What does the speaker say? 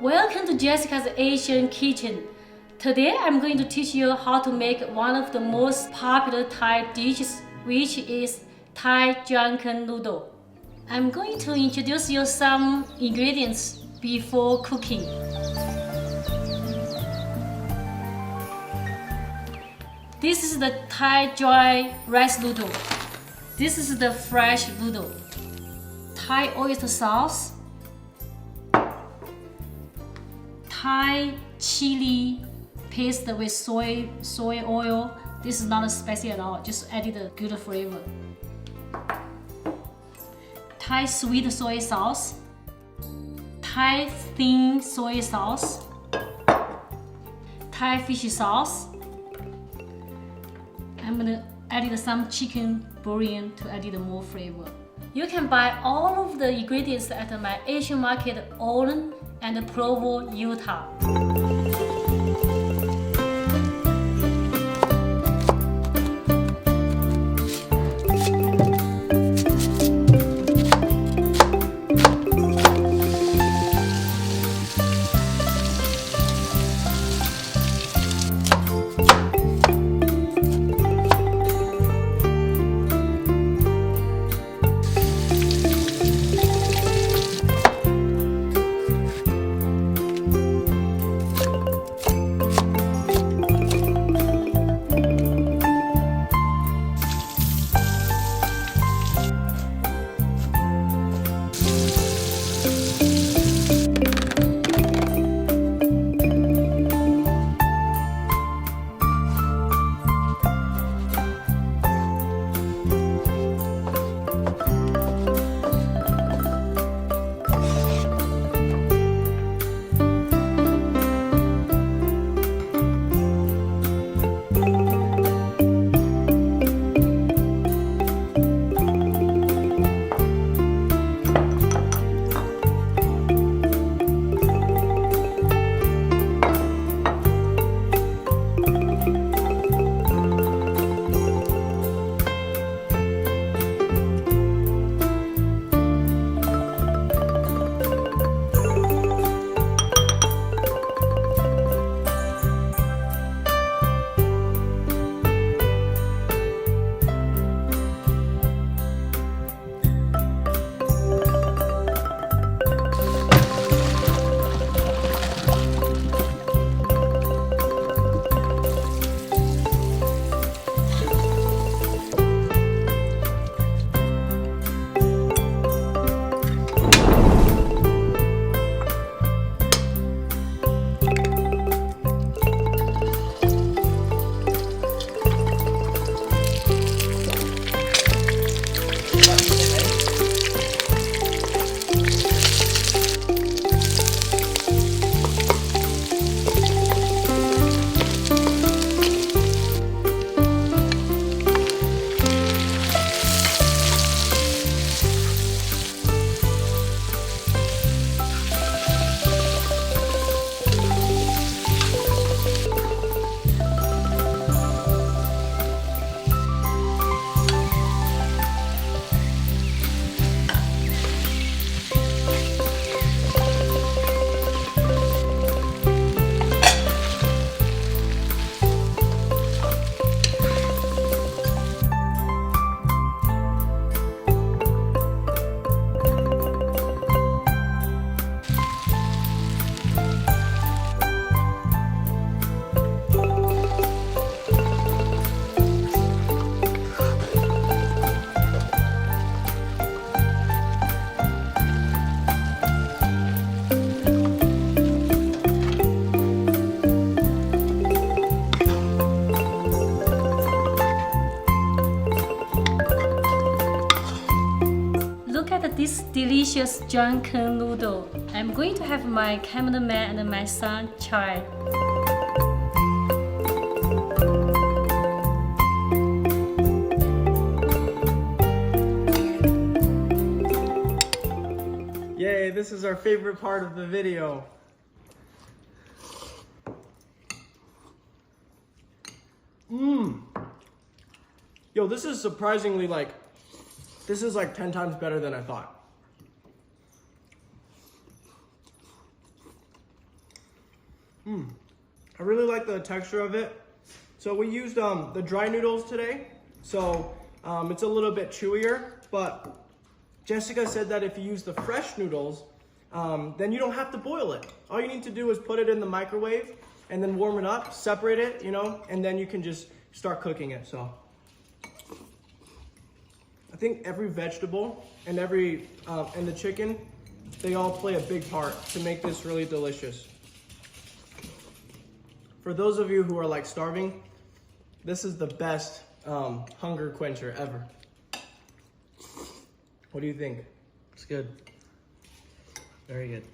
Welcome to Jessica's Asian Kitchen. Today I'm going to teach you how to make one of the most popular Thai dishes, which is Thai Drunken noodle. I'm going to introduce you some ingredients before cooking. This is the Thai dry rice noodle. This is the fresh noodle. Thai oyster sauce. Thai chili paste with soy oil. This is not spicy at all, just added a good flavor. Thai sweet soy sauce. Thai thin soy sauce. Thai fish sauce. I'm gonna add some chicken bouillon to add more flavor. You can buy all of the ingredients at my Asian market, Olen and Provo, Utah. This delicious drunken noodle. I'm going to have my cameraman and my son try. Yay, this is our favorite part of the video. Yo, this is surprisingly this is like 10 times better than I thought. I really like the texture of it. So we used the dry noodles today. So it's a little bit chewier, but Jessica said that if you use the fresh noodles, then you don't have to boil it. All you need to do is put it in the microwave and then warm it up, separate it, you know, and then you can just start cooking it. So I think every vegetable and and the chicken, they all play a big part to make this really delicious. For those of you who are like starving, this is the best hunger quencher ever. What do you think? It's good. Very good.